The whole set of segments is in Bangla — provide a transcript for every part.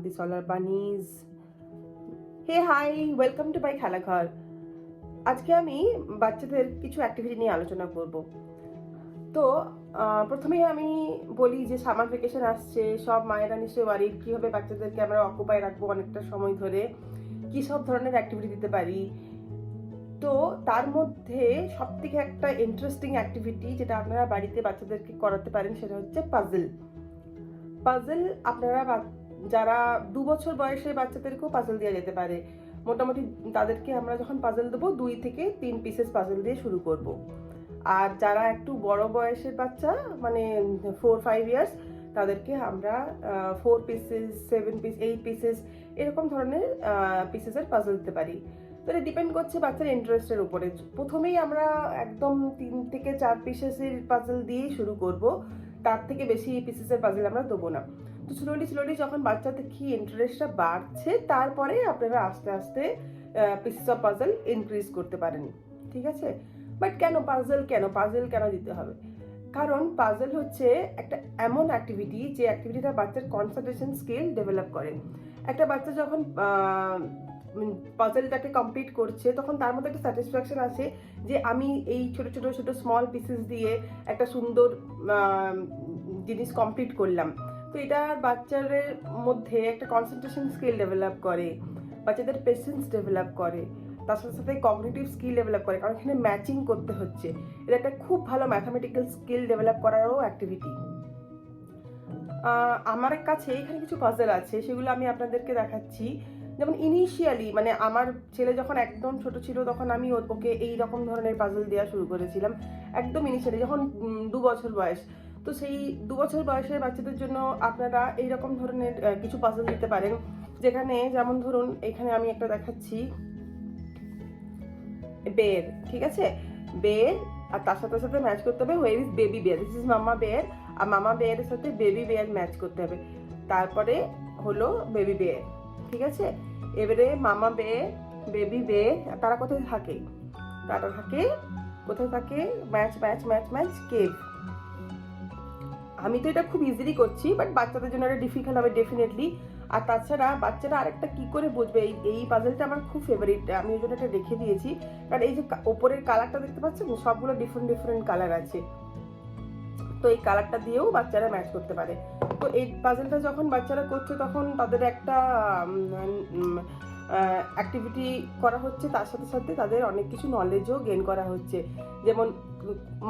these all are bunnies. Hey, hi, welcome to my খেলাঘর। আজকে আমি বাচ্চাদের কিছু অ্যাক্টিভিটি নিয়ে আলোচনা করব। তো প্রথমেই আমি বলি যে সামার ভ্যাকেশন আসছে, সব মায়েরা নিশ্চয়ই ওয়ারিড কীভাবে বাচ্চাদেরকে আমরা অকুপাই রাখবো অনেকটা সময় ধরে, কী সব ধরনের অ্যাক্টিভিটি দিতে পারি। তো তার মধ্যে সবথেকে একটা ইন্টারেস্টিং অ্যাক্টিভিটি যেটা আপনারা বাড়িতে বাচ্চাদেরকে করাতে পারেন সেটা হচ্ছে পাজল। আপনারা যারা 2 বছর বয়সের বাচ্চাদেরকেও পাজল দেওয়া যেতে পারে। মোটামুটি তাদেরকে আমরা যখন পাজল দেবো 2 থেকে 3 পিসেস পাজল দিয়ে শুরু করব। আর যারা একটু বড় বয়সের বাচ্চা মানে 4-5 ইয়ার্স তাদেরকে আমরা 4 পিসেস, 7 পিস, 8 পিসেস এরকম ধরনের পিসেসের পাজল দিতে পারি। তো এটা ডিপেন্ড করছে বাচ্চার ইন্টারেস্টের উপরে। প্রথমেই আমরা একদম 3 থেকে 4 পিসেসের পাজল দিয়েই শুরু করব, তার থেকে বেশি পিসেসের পাজল আমরা দেবো না। তো স্লোলি যখন বাচ্চাদের কি ইন্টারেস্টটা বাড়ছে তারপরে আপনারা আস্তে আস্তে পিসেস অফ পাজল ইনক্রিজ করতে পারেন, ঠিক আছে? বাট কেন পাজল কেন দিতে হবে? কারণ পাজল হচ্ছে একটা এমন অ্যাক্টিভিটি যে অ্যাক্টিভিটিটা বাচ্চার কনসেন্ট্রেশন স্কিল ডেভেলপ করে। একটা বাচ্চা যখন পাজলটাকে কমপ্লিট করছে তখন তার মধ্যে একটা স্যাটিসফ্যাকশন আছে যে আমি এই ছোট স্মল পিসেস দিয়ে একটা সুন্দর জিনিস কমপ্লিট করলাম। তো এটা বাচ্চাদের মধ্যে একটা কনসেন্ট্রেশন স্কিল ডেভেলপ করে, বাচ্চাদের পেশেন্স ডেভেলপ করে, তার সাথে সাথে কগনিটিভ স্কিল ডেভেলপ করে, কারণ এখানে ম্যাচিং করতে হচ্ছে। এটা একটা খুব ভালো ম্যাথামেটিক্যাল স্কিল ডেভেলপ করারও অ্যাক্টিভিটি। আমার কাছে এখানে কিছু পাজল আছে, সেগুলো আমি আপনাদেরকে দেখাচ্ছি। যেমন ইনিশিয়ালি মানে আমার ছেলে যখন একদম ছোট ছিল তখন আমি ওকে এই রকম ধরনের পাজল দেওয়া শুরু করেছিলাম, একদম ইনিশিয়ালি যখন 2 বছর বয়স। তো সেই 2 বছর বয়সের বাচ্চাদের জন্য আপনারা এইরকম ধরনের কিছু পাজল দিতে পারেন, যেখানে যেমন ধরুন এখানে আমি একটা দেখাচ্ছি বের, ঠিক আছে? বের আর তার সাথে সাথে ম্যাচ করতে হবে where is baby bear, this is mama bear, আর মামা বেয়ারের সাথে বেবি বেয়ার ম্যাচ করতে হবে। তারপরে হলো বেবি বেয়ার, ঠিক আছে? এবারে মামা বেয়ার, বেবি বেয়ার, তারা কোথায় থাকে? তারা থাকে কোথায় থাকে? Match cave. আমি তো এটা খুব ইজিলি করছি, বাট বাচ্চাদের জন্য এটা ডিফিকাল্ট হবে ডেফিনেটলি। আর তাছাড়া বাচ্চারা আরেকটা কি করে বুঝবে, এই পাজলটা আমার খুব ফেভারিট, আমি ওই জন্য এটা রেখে দিয়েছি। কারণ এই যে ওপরের কালারটা দেখতে পাচ্ছেন, সবগুলো ডিফারেন্ট কালার আছে। তো এই কালারটা দিয়েও বাচ্চারা ম্যাচ করতে পারে। তো এই পাজলটা যখন বাচ্চারা করছে তখন তাদের একটা অ্যাক্টিভিটি করা হচ্ছে, তার সাথে সাথে তাদের অনেক কিছু নলেজও গেইন করা হচ্ছে। যেমন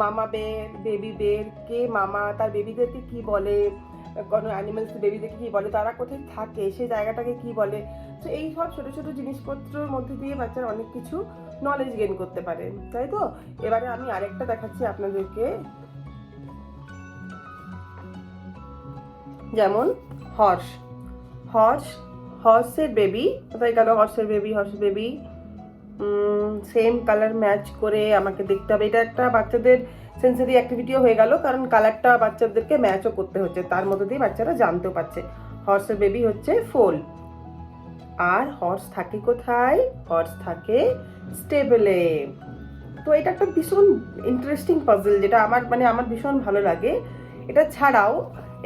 মামা বের, বেবি বের, কে মামা, তার বেবিদেরকে কি বলে, কোনো অ্যানিমেলস বেবিদেরকে কি বলে, তারা কোথায় থাকে, সেই জায়গাটাকে কি বলে। তো এই সব ছোট জিনিসপত্রের মধ্যে দিয়ে বাচ্চারা অনেক কিছু নলেজ গেইন করতে পারে, তাই তো? এবারে আমি আরেকটা দেখাচ্ছি আপনাদেরকে, যেমন হর্সের বেবি, কোথায় গেল হর্সের বেবি? সেম কালার ম্যাচ করে আমাকে দেখতে হবে। এটা একটা বাচ্চাদের সেন্সারি অ্যাক্টিভিটিও হয়ে গেল, কারণ কালারটা বাচ্চাদেরকে ম্যাচও করতে হচ্ছে, তার মধ্যে দিয়ে বাচ্চারা জানতেও পারছে। হর্সের বেবি হচ্ছে ফোল। আর হর্স থাকে কোথায়? হর্স থাকে স্টেবলে। তো এটা একটা ভীষণ ইন্টারেস্টিং পাজল, যেটা আমার ভীষণ ভালো লাগে। এটা ছাড়াও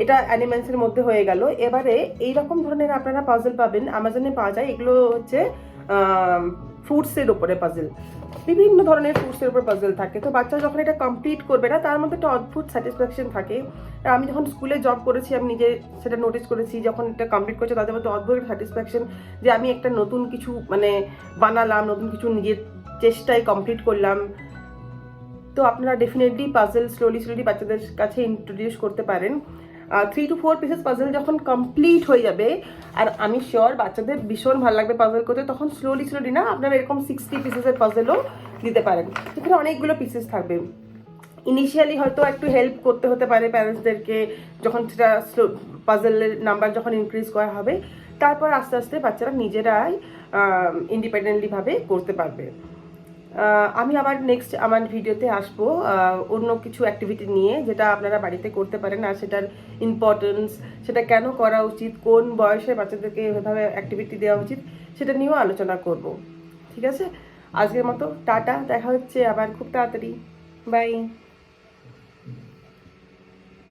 এটা অ্যানিমেলসের মধ্যে হয়ে গেল। এবারে এইরকম ধরনের আপনারা পাজল পাবেন, আমাজনে পাওয়া যায়। এগুলো হচ্ছে ফ্রুটসের উপরে পাজল, বিভিন্ন ধরনের ফ্রুটসের উপর পাজল থাকে। তো বাচ্চা যখন এটা কমপ্লিট করবে না, তার মধ্যে একটা অদ্ভুত স্যাটিসফ্যাকশন থাকে। আমি যখন স্কুলে জব করেছি আমি নিজে সেটা নোটিস করেছি, যখন এটা কমপ্লিট করছে তাদের মধ্যে অদ্ভুত স্যাটিসফ্যাকশন যে আমি একটা নতুন কিছু বানালাম, নতুন কিছু নিজের চেষ্টায় কমপ্লিট করলাম। তো আপনারা ডেফিনেটলি পাজল স্লোলি বাচ্চাদের কাছে ইন্ট্রোডিউস করতে পারেন। 3 to 4 পিসেস পাজল যখন কমপ্লিট হয়ে যাবে, আর আমি শিওর বাচ্চাদের ভীষণ ভালো লাগবে পাজল করতে, তখন স্লোলি না আপনারা এরকম 60 পিসেসের পাজলও দিতে পারেন, যেখানে অনেকগুলো পিসেস থাকবে। ইনিশিয়ালি হয়তো একটু হেল্প করতে হতে পারে প্যারেন্টসদেরকে, যখন সেটা পাজলের নাম্বার যখন ইনক্রিজ করা হবে, তারপর আস্তে আস্তে বাচ্চারা নিজেরাই ইন্ডিপেন্ডেন্টলিভাবে করতে পারবে। আমি আবার নেক্সট আমার ভিডিওতে আসবো অন্য কিছু অ্যাক্টিভিটি নিয়ে, যেটা আপনারা বাড়িতে করতে পারেন, আর সেটার ইম্পর্টেন্স, সেটা কেন করা উচিত, কোন বয়সে বাচ্চাদেরকে এভাবে অ্যাক্টিভিটি দেওয়া উচিত, সেটা নিয়েও আলোচনা করব। ঠিক আছে? আজকের মতো টাটা, দেখা হচ্ছে আবার খুব তাড়াতাড়ি, বাই।